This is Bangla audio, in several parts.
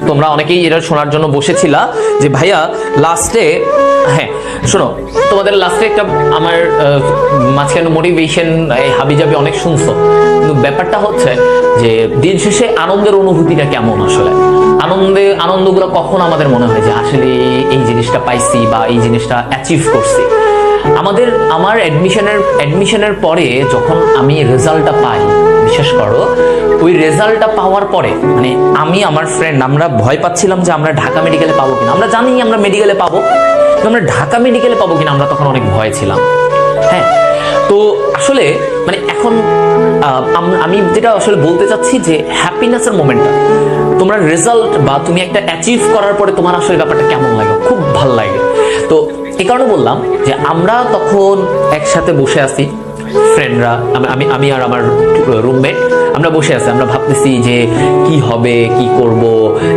তোমরা অনেকেই এটা শোনার জন্য বসেছিলা যে ভাইয়া লাস্টে, হ্যাঁ শোনো, তোমাদের লাস্টে একটা আমার মাঝখানে মোটিভেশন হাবিজাবি অনেক শুনছো, কিন্তু ব্যাপারটা হচ্ছে যে দিন শেষে আনন্দের অনুভূতিটা কেমন, আসলে আনন্দগুলো কখন আমাদের মনে হয় যে আসলে এই জিনিসটা পাইছি বা এই জিনিসটা অ্যাচিভ করছি। আমার অ্যাডমিশনের পরে যখন আমি রেজাল্টটা পাই, বিশেষ করো ওই রেজাল্টটা পাওয়ার পরে মানে আমি আমার ফ্রেন্ড আমরা ভয় পাচ্ছিলাম যে আমরা ঢাকা মেডিকেলে পাবো কিনা। আমরা জানি আমরা মেডিকেলে পাবো, কিন্তু আমরা ঢাকা মেডিকেলে পাবো কিনা আমরা তখন অনেক ভয় ছিলাম। হ্যাঁ, তো আসলে মানে এখন আমি যেটা আসলে বলতে চাচ্ছি যে হ্যাপিনেসের মোমেন্টটা, তোমরা রেজাল্ট বা তুমি একটা অ্যাচিভ করার পরে তোমার আসলে ব্যাপারটা কেমন লাগে, খুব ভালো লাগে। তো এই কারণে বললাম যে আমরা তখন একসাথে বসে আছি ফ্রেন্ডরা, আমি আর আমার রুমমেট, আমরা বসে আছি, আমরা ভাবতেছি যে কি হবে, কি করব,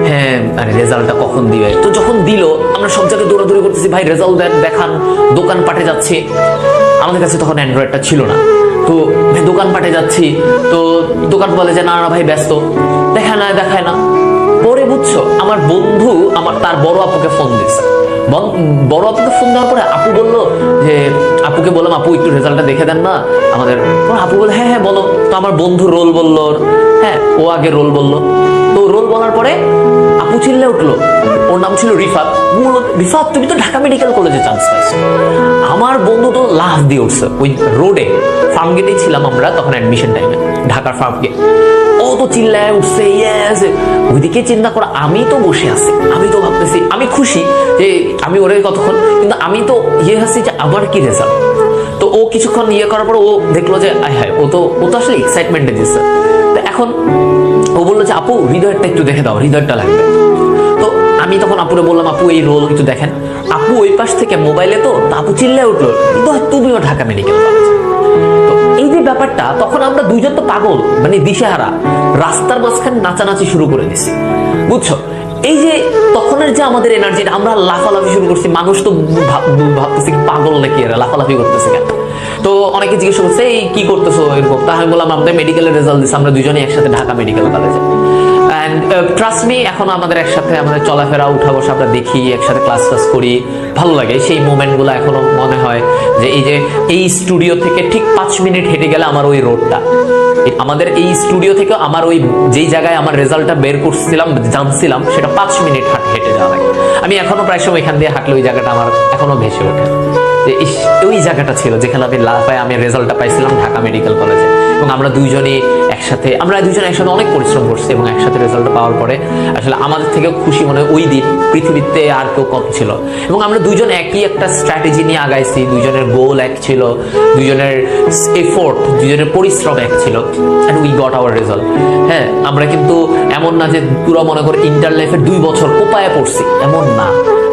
হ্যাঁ রেজাল্টটা কখন দিবে। তো যখন দিল আমরা সব জায়গায় দৌড়াদৌড়ি করতেছি, ভাই রেজাল্ট দেখান, দোকানপাটে যাচ্ছি, আমাদের কাছে তখন অ্যান্ড্রয়েডটা ছিল না। তো দোকানপাটে যাচ্ছি, তো দোকান বলে যে না না ভাই ব্যস্ত, দেখায় না। পরে বুঝছো আমার বন্ধু তার বড় আপুকে ফোন দিচ্ছে, বড় আপুকে ফোন দেওয়ার পরে আপু বললো যে, আপুকে বললাম আপু একটু রেজাল্টটা দেখে দেন না আমাদের। আপু বলে হ্যাঁ হ্যাঁ বলো। তো আমার বন্ধু রোল বললো, হ্যাঁ ও আগে রোল বললো। তো রোল বলার পরে আপু চিল্লে উঠলো, ওর নাম ছিল রিফাত। রিফাত তুমি তো ঢাকা মেডিকেল কলেজে চান্স পাইছো। আমার বন্ধু তো লাফ দিয়ে উঠছে ওই রোডে, ফার্ম গেটেই ছিলাম আমরা তখন অ্যাডমিশন টাইমে, ঢাকার ফার্ম গেট। ও তো চিল্লায় উঠছে, ইয়েস। ওইদিকে চিন্তা করো, আমি তো বসে আছি, আমি তো ভাবতেছি আমি খুশি যে আমি ওরে কতক্ষণ, কিন্তু আমি তো আছি যে আমার কি রেজাল্ট। তো ও কিছুক্ষণ করার পর ও দেখলো যে হ্যাঁ ও তো আসলে এক্সাইটমেন্টে দিচ্ছে। তো এখন ও বললো যে আপু হৃদয়টা একটু দেখে দাও, হৃদয়টা লাগবে। তো আমি তখন আপুরে বললাম আপু এই রোল একটু দেখেন। আপু ওই পাশ থেকে মোবাইলে, তো আপু চিল্লায় উঠলো তুমিও ঢাকা মেডিকেল কলেজ। তো এই যে ব্যাপারটা, তখন আমরা দুইজন তো পাগল, মানে দিশেহারা, রাস্তার মাঝখানে নাচানাচি শুরু করে দিছি, বুঝছো। এই যে তখনের যে আমাদের এনার্জি, আমরা লাফালাফি শুরু করছি, মানুষ তো ভাবতেছি পাগল নাকি এরা লাফালাফি করতেছে কেন। তো অনেকে জিজ্ঞেস করছে এই কি করতেছো এরকম। তা আমি বললাম আমাদের মেডিকেলের রেজাল্ট দিচ্ছে, আমরা দুজনেই একসাথে ঢাকা মেডিকেল কলেজে। অ্যান্ড ট্রাস্ট মি, এখন আমাদের একসাথে আমাদের চলাফেরা উঠা বসা আমরা দেখি, একসাথে ক্লাস করি, ভালো লাগে। সেই মোমেন্টগুলো এখনো মনে হয় যে এই স্টুডিও থেকে ঠিক 5 মিনিট হেঁটে গেলে আমার ওই রোডটা, আমাদের এই স্টুডিও থেকে আমার ওই যেই জায়গায় আমার রেজাল্টটা বের করছিলাম জানছিলাম, সেটা 5 মিনিট হেঁটে যাওয়া লাগে। আমি এখনো প্রায় সময় এখান দিয়ে হাঁটলে ওই জায়গাটা আমার এখনো ভেসে ওঠে যে ওই জায়গাটা ছিল যেখানে আমি লাফায় আমি রেজাল্টটা পাইছিলাম ঢাকা মেডিকেল কলেজে। এবং আমরা দুইজনে একসাথে অনেক পরিশ্রম করছি, এবং একসাথে রেজাল্টটা পাওয়ার পরে আসলে আমাদের থেকে খুশি মনে হয় ওই দিন পৃথিবীতে আর কেউ কম ছিল। এবং আমরা দুইজন একই একটা স্ট্র্যাটেজি নিয়ে আগাইছি, দুইজনের গোল এক ছিল, দুইজনের এফোর্ট, দুইজনের পরিশ্রম এক ছিল, and we got our result. হ্যাঁ, আমরা কিন্তু এমন না যে পুরো মনে করে ইন্টার লাইফের 2 বছর কোপায় পড়ছি, এমন না।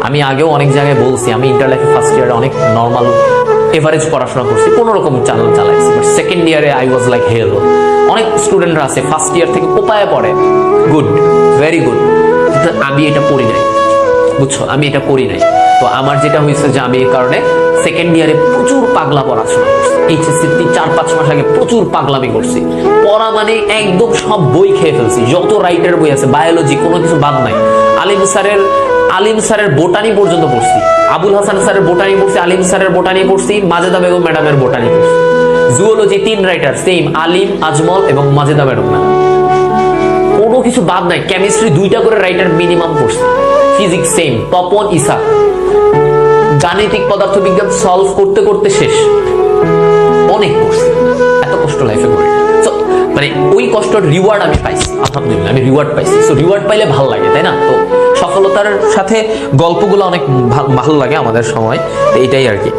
আমি আগেও অনেক জায়গায় বলছি আমি ইন্টার লাইফে ফার্স্ট ইয়ারে অনেক নর্মাল এভারেজ পড়াশোনা করছি, কোনো রকম চালাইছি, বাট সেকেন্ড ইয়ারে আই ওয়াজ লাইক হেল। অনেক স্টুডেন্টরা আছে ফার্স্ট ইয়ার থেকে কোপায় পড়ে, গুড, ভেরি গুড, কিন্তু আমি এটা পড়ি নাই, বুঝছো, আমি এটা করি নাই। তো আমার যেটা হয়েছে যে আমি এই কারণে সেকেন্ড ইয়ারে প্রচুর পাগলা পড়াশোনা করছি। এইচএসসি 4-5 মাস আগে প্রচুর পাগলামি করছি, পড়া মানে একদম সব বই খেয়ে ফেলছি, যত রাইটার বই আছে, বায়োলজি, কোনো কিছু বাদ নাই। আলিম স্যারের বোটানি পর্যন্ত পড়ছি, আবুল হাসান স্যারের বোটানি পড়ছি, আলিম স্যারের বোটানি পড়ছি, মাজেদা বেগম ম্যাডামের বোটানি পড়ছি। জুওলজি 3 রাইটার সেম, আলিম, আজমল এবং মাজেদা বেগম ম্যাডাম, কোনো কিছু বাদ নাই। কেমিস্ট্রি 2টা করে রাইটার মিনিমাম পড়ছি, ফিজিক্স সেম, তপন, ইসা। গাণিতিক পদার্থবিজ্ঞান সলভ করতে করতে শেষ, অনেক পড়ছি, এত কষ্ট লাইফে করি। মানে ওই কষ্টের রিওয়ার্ড আমি পাইছি, আলহামদুলিল্লাহ আমি রিওয়ার্ড পাইছি। সো রিওয়ার্ড পাইলে ভালো লাগে, তাই না? তো সফলতার সাথে গল্পগুলো অনেক ভালো লাগে আমাদের সময়, এটাই আর কি।